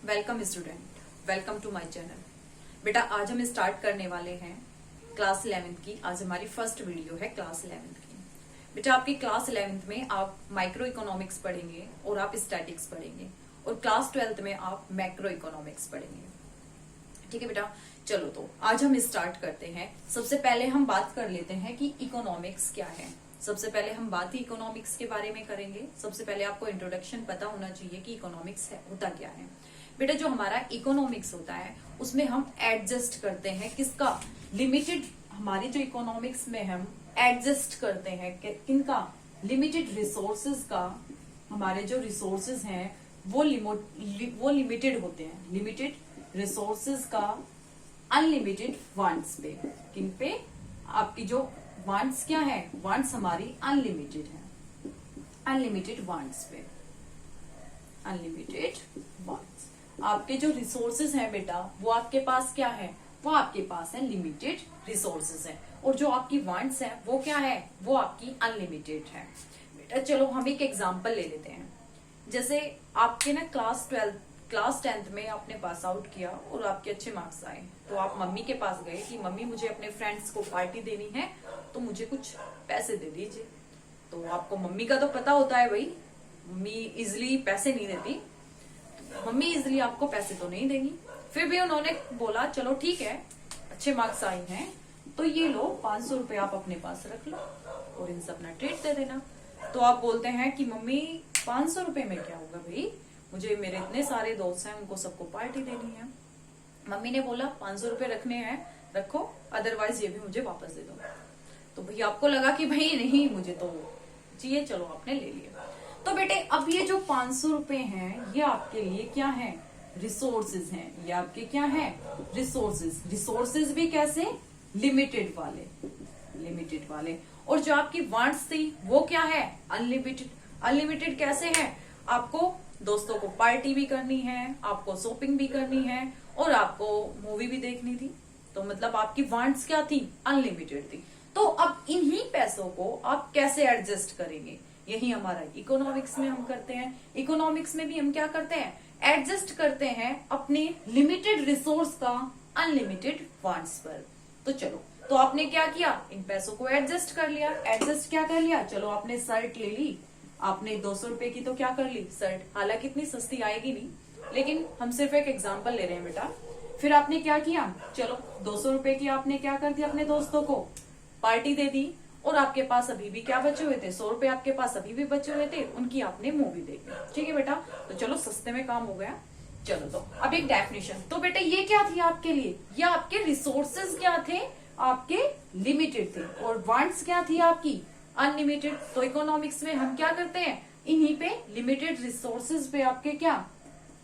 Welcome student, welcome to my channel. बेटा आज हम स्टार्ट करने वाले हैं क्लास 11th की। आज हमारी फर्स्ट वीडियो है क्लास 11th की। बेटा आपकी क्लास 11th में आप माइक्रो इकोनॉमिक्स पढ़ेंगे और आप स्टैटिक्स पढ़ेंगे, और क्लास 12th में आप मैक्रो इकोनॉमिक्स पढ़ेंगे। ठीक है बेटा, चलो तो आज हम स्टार्ट करते हैं। सबसे पहले हम बात कर लेते हैं कि इकोनॉमिक्स क्या है। सबसे पहले हम बात ही इकोनॉमिक्स के बारे में करेंगे। सबसे पहले आपको इंट्रोडक्शन पता होना चाहिए कि इकोनॉमिक्स होता क्या है। बेटा जो हमारा इकोनॉमिक्स होता है उसमें हम एडजस्ट करते हैं किसका, लिमिटेड। हमारी जो इकोनॉमिक्स में हम एडजस्ट करते हैं किनका, लिमिटेड रिसोर्सेज का। हमारे जो रिसोर्सेज हैं वो लिमिटेड होते हैं, लिमिटेड रिसोर्सेज का अनलिमिटेड वांट्स पे। किन पे, आपकी जो वांट्स क्या है, वांट्स हमारी अनलिमिटेड है, अनलिमिटेड वांट्स पे, अनलिमिटेड वांट्स। आपके जो रिसोर्सेज हैं बेटा वो आपके पास क्या है, वो आपके पास है लिमिटेड रिसोर्सेज है, और जो आपकी वांट्स है वो क्या है, वो आपकी अनलिमिटेड है। बेटा चलो हम एक एग्जांपल ले लेते हैं। जैसे आपके ना क्लास 10th में आपने पास आउट किया और आपके अच्छे मार्क्स आए, तो आप मम्मी के पास गए कि मम्मी मुझे अपने फ्रेंड्स को पार्टी देनी है तो मुझे कुछ पैसे दे दीजिए। तो आपको मम्मी का तो पता होता है भाई, मम्मी इजिली पैसे नहीं देती, मम्मी इजिली आपको पैसे तो नहीं देंगी। फिर भी उन्होंने बोला चलो ठीक है, अच्छे मार्क्स आए हैं तो ये लो 500 रुपए आप अपने पास रख लो और इनसे अपना ट्रीट दे देना। तो आप बोलते हैं कि मम्मी 500 रुपए में क्या होगा भाई, मुझे मेरे इतने सारे दोस्त हैं उनको सबको पार्टी देनी है। मम्मी ने बोला 500 रुपए रखने हैं रखो, अदरवाइज ये भी मुझे वापस दे दो। तो भाई आपको लगा कि भाई नहीं मुझे तो चाहिए, चलो आपने ले लिया। तो बेटे अब ये जो 500 रुपए हैं ये आपके लिए क्या है, रिसोर्सेज हैं। ये आपके क्या है, रिसोर्सेज। रिसोर्सेज भी कैसे, लिमिटेड वाले, लिमिटेड वाले। और जो आपकी वांट्स थी वो क्या है, अनलिमिटेड। अनलिमिटेड कैसे है, आपको दोस्तों को पार्टी भी करनी है, आपको शॉपिंग भी करनी है और आपको मूवी भी देखनी थी। तो मतलब आपकी वांट्स क्या थी, अनलिमिटेड थी। तो अब इन्हीं पैसों को आप कैसे एडजस्ट करेंगे, यही हमारा इकोनॉमिक्स में हम करते हैं। इकोनॉमिक्स में भी हम क्या करते हैं, एडजस्ट करते हैं अपने लिमिटेड रिसोर्स का अनलिमिटेड वांट्स पर। तो चलो, तो आपने क्या किया, इन पैसों को एडजस्ट कर लिया। एडजस्ट क्या कर लिया, चलो आपने शर्ट ले ली, आपने 200 रुपए की तो क्या कर ली शर्ट, हालांकि इतनी सस्ती आएगी नहीं, लेकिन हम सिर्फ एक एग्जाम्पल ले रहे हैं बेटा। फिर आपने क्या किया, चलो 200 रुपए की आपने क्या कर दिया, अपने दोस्तों को पार्टी दे दी, और आपके पास अभी भी क्या बचे हुए थे, 100 रुपए आपके पास अभी भी बचे हुए थे, उनकी आपने मूवी देखी। ठीक है बेटा, तो चलो सस्ते में काम हो गया। चलो तो अब एक डेफिनेशन। तो बेटा ये क्या थी आपके लिए, ये आपके रिसोर्सेज क्या थे, आपके लिमिटेड थे, और वांट्स क्या थी आपकी, अनलिमिटेड। तो इकोनॉमिक्स में हम क्या करते हैं, इन्हीं पे लिमिटेड रिसोर्सेज पे आपके क्या,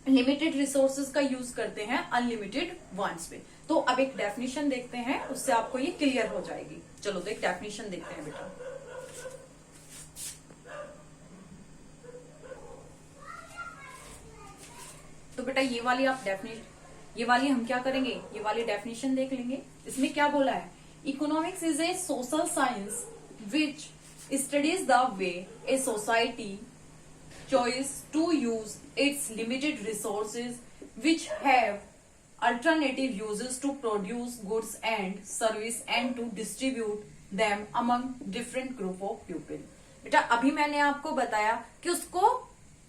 लिमिटेड रिसोर्सेज का यूज करते हैं अनलिमिटेड वांट्स पे। तो अब एक डेफिनेशन देखते हैं, उससे आपको ये क्लियर हो जाएगी। चलो तो एक डेफिनेशन देखते हैं बेटा। तो बेटा ये वाली आप ये वाली हम क्या करेंगे, ये वाली डेफिनेशन देख लेंगे। इसमें क्या बोला है, economics is a social science which studies the way a society choice to use its limited resources which have alternative uses to produce goods and service and to distribute them among different group of people। बेटा अभी मैंने आपको बताया कि उसको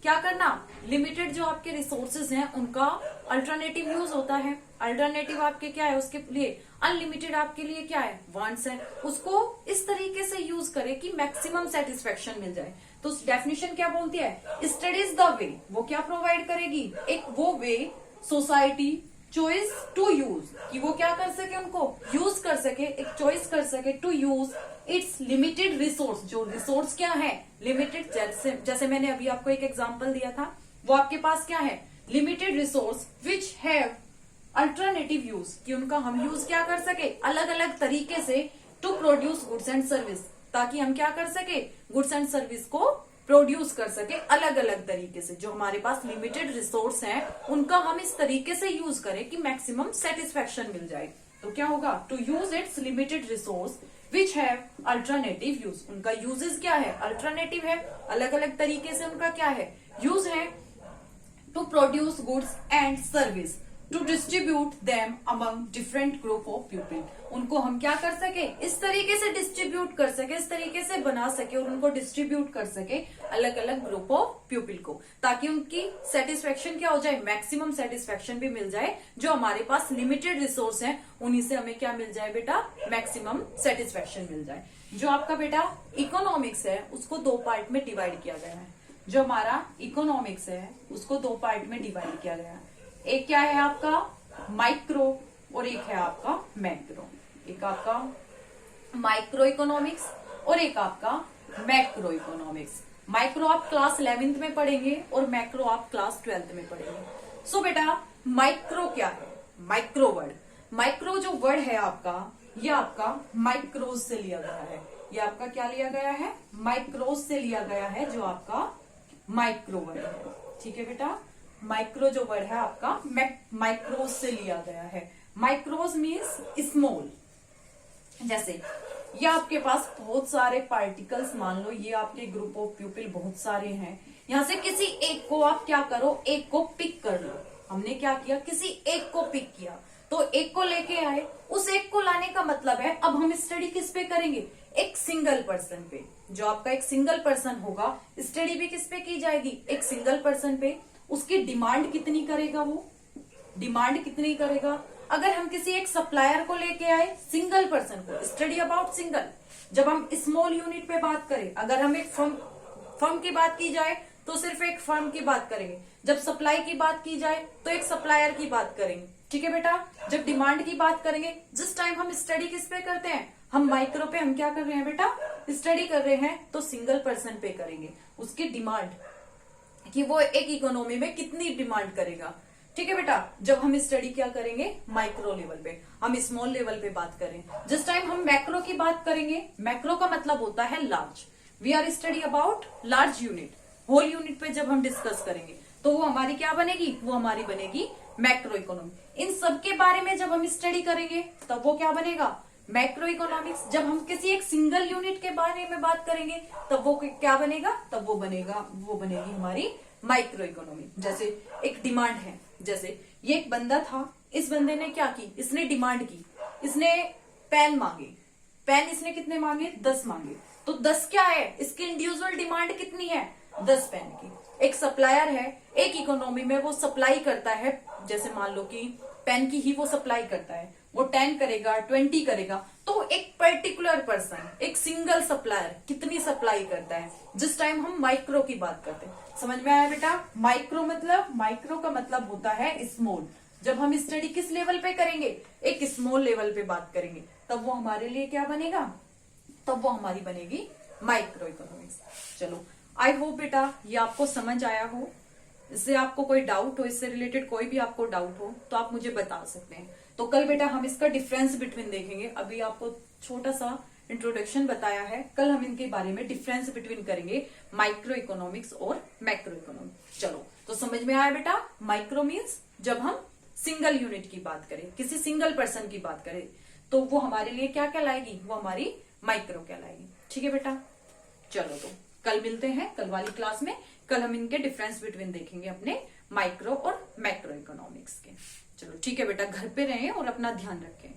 क्या करना, limited जो आपके रिसोर्सेज हैं उनका अल्टरनेटिव यूज होता है। अल्टरनेटिव आपके क्या है, उसके लिए अनलिमिटेड आपके लिए क्या है, वांट्स है। उसको इस तरीके से यूज करें कि मैक्सिमम सेटिस्फेक्शन मिल जाए। तो डेफिनेशन क्या बोलती है, स्टडीज द वे, वो क्या प्रोवाइड करेगी, एक वो वे सोसाइटी चॉइस टू यूज, कि वो क्या कर सके, उनको यूज कर सके, एक चॉइस कर सके to use its limited resource. जो रिसोर्स क्या है, लिमिटेड। जैसे मैंने अभी आपको एक एग्जांपल दिया था, वो आपके पास क्या है, limited resource which have alternative use, कि उनका हम यूज क्या कर सके, अलग अलग तरीके से, to produce goods and service, ताकि हम क्या कर सके, गुड्स एंड सर्विस को प्रोड्यूस कर सके अलग अलग तरीके से। जो हमारे पास लिमिटेड रिसोर्स हैं उनका हम इस तरीके से यूज करें कि मैक्सिमम सेटिस्फेक्शन मिल जाए। तो क्या होगा, to use its limited resource which have alternative use. उनका यूजेस क्या है, अल्टरनेटिव है, अलग अलग तरीके से उनका क्या है, यूज है। To produce goods and service, to distribute them among different group of people. उनको हम क्या कर सके, इस तरीके से डिस्ट्रीब्यूट कर सके, इस तरीके से बना सके और उनको डिस्ट्रीब्यूट कर सके अलग अलग ग्रुप ऑफ पीपल को, ताकि उनकी सेटिस्फेक्शन क्या हो जाए, मैक्सिमम सेटिस्फेक्शन भी मिल जाए। जो हमारे पास लिमिटेड रिसोर्स है उन्हीं से हमें क्या मिल जाए बेटा, मैक्सिमम सेटिस्फेक्शन मिल जाए। जो आपका बेटा इकोनॉमिक्स है उसको दो पार्ट में डिवाइड किया गया है। जो हमारा इकोनॉमिक्स है उसको दो पार्ट में डिवाइड किया गया है। एक क्या है आपका माइक्रो और एक है आपका मैक्रो। एक आपका माइक्रो इकोनॉमिक्स और एक आपका मैक्रो इकोनॉमिक्स। माइक्रो आप क्लास 11th में पढ़ेंगे और मैक्रो आप क्लास 12th में पढ़ेंगे। सो बेटा माइक्रो क्या है, माइक्रो वर्ड, माइक्रो जो वर्ड है आपका, ये आपका माइक्रोज से लिया गया है। ये आपका क्या लिया गया है, माइक्रोज से लिया गया है, जो आपका माइक्रो वर्ड है। ठीक है बेटा, माइक्रो जो वर्ड है आपका माइक्रोज से लिया गया है। माइक्रोज मीन्स स्मॉल। जैसे ये आपके पास बहुत सारे पार्टिकल्स, मान लो ये आपके ग्रुप ऑफ पीपल बहुत सारे हैं, यहां से किसी एक को आप क्या करो, एक को पिक कर लो। हमने क्या किया, किसी एक को पिक किया, तो एक को लेके आए। उस एक को लाने का मतलब है अब हम स्टडी किस पे करेंगे, एक सिंगल पर्सन पे। जो आपका एक सिंगल पर्सन होगा, स्टडी भी किस पे की जाएगी, एक सिंगल पर्सन पे। उसकी डिमांड कितनी करेगा, वो डिमांड कितनी करेगा। अगर हम किसी एक सप्लायर को लेके आए, सिंगल पर्सन को, स्टडी अबाउट सिंगल। जब हम स्मॉल यूनिट पे बात करें, अगर हम एक फर्म की बात की जाए तो सिर्फ एक फर्म की बात करेंगे। जब सप्लाई की बात की जाए तो एक सप्लायर की बात करेंगे। ठीक है बेटा, जब डिमांड की बात करेंगे, जिस टाइम हम स्टडी किस पे करते हैं, हम माइक्रो पे हम क्या कर रहे हैं बेटा, स्टडी कर रहे हैं, तो सिंगल पर्सन पे करेंगे उसकी डिमांड, कि वो एक इकोनॉमी में कितनी डिमांड करेगा। ठीक है बेटा, जब हम स्टडी क्या करेंगे, माइक्रो लेवल पे, हम स्मॉल लेवल पे बात करें। जिस टाइम हम मैक्रो की बात करेंगे, मैक्रो का मतलब होता है large. We are study about large unit, whole unit पे जब हम डिस्कस करेंगे तो वो हमारी क्या बनेगी, वो हमारी बनेगी मैक्रो इकोनॉमी। इन सब के बारे में जब हम स्टडी करेंगे तब वो क्या बनेगा, मैक्रो इकोनॉमिक्स। जब हम किसी एक सिंगल यूनिट के बारे में बात करेंगे तब वो क्या बनेगा, तब वो बनेगी हमारी माइक्रो इकोनॉमी। जैसे एक डिमांड है, जैसे ये एक बंदा था, इस बंदे ने क्या की, इसने डिमांड की, इसने पेन मांगे। पेन इसने कितने मांगे, 10 मांगे। तो 10 क्या है, इसकी इंडिविजुअल डिमांड कितनी है, 10 पेन की। एक सप्लायर है, एक इकोनॉमी में वो सप्लाई करता है, जैसे मान लो कि पेन की ही वो सप्लाई करता है, वो 10 करेगा, 20 करेगा। तो एक पर्टिकुलर पर्सन, एक सिंगल सप्लायर कितनी सप्लाई करता है, जिस टाइम हम माइक्रो की बात करते हैं। समझ में आया बेटा, माइक्रो का मतलब होता है स्मॉल। जब हम स्टडी किस लेवल पे करेंगे, एक स्मॉल लेवल पे बात करेंगे, तब वो हमारे लिए क्या बनेगा, तब वो हमारी बनेगी माइक्रो इकोनॉमिक्स। चलो, आई होप बेटा ये आपको समझ आया हो। इससे आपको कोई डाउट हो, इससे रिलेटेड कोई भी आपको डाउट हो तो आप मुझे बता सकते हैं। तो कल बेटा हम इसका डिफरेंस बिटवीन देखेंगे। अभी आपको छोटा सा इंट्रोडक्शन बताया है, कल हम इनके बारे में डिफरेंस बिटवीन करेंगे, माइक्रो इकोनॉमिक्स और मैक्रो इकोनॉमिक्स। चलो, तो समझ में आया बेटा, माइक्रो मीन्स जब हम सिंगल यूनिट की बात करें, किसी सिंगल पर्सन की बात करें, तो वो हमारे लिए क्या कहलाएगी, वो हमारी माइक्रो कहलाएगी। ठीक है बेटा, चलो तो कल मिलते हैं कल वाली क्लास में। कल हम इनके डिफरेंस बिटवीन देखेंगे अपने माइक्रो और मैक्रो इकोनॉमिक्स के। चलो ठीक है बेटा, घर पे रहें और अपना ध्यान रखें।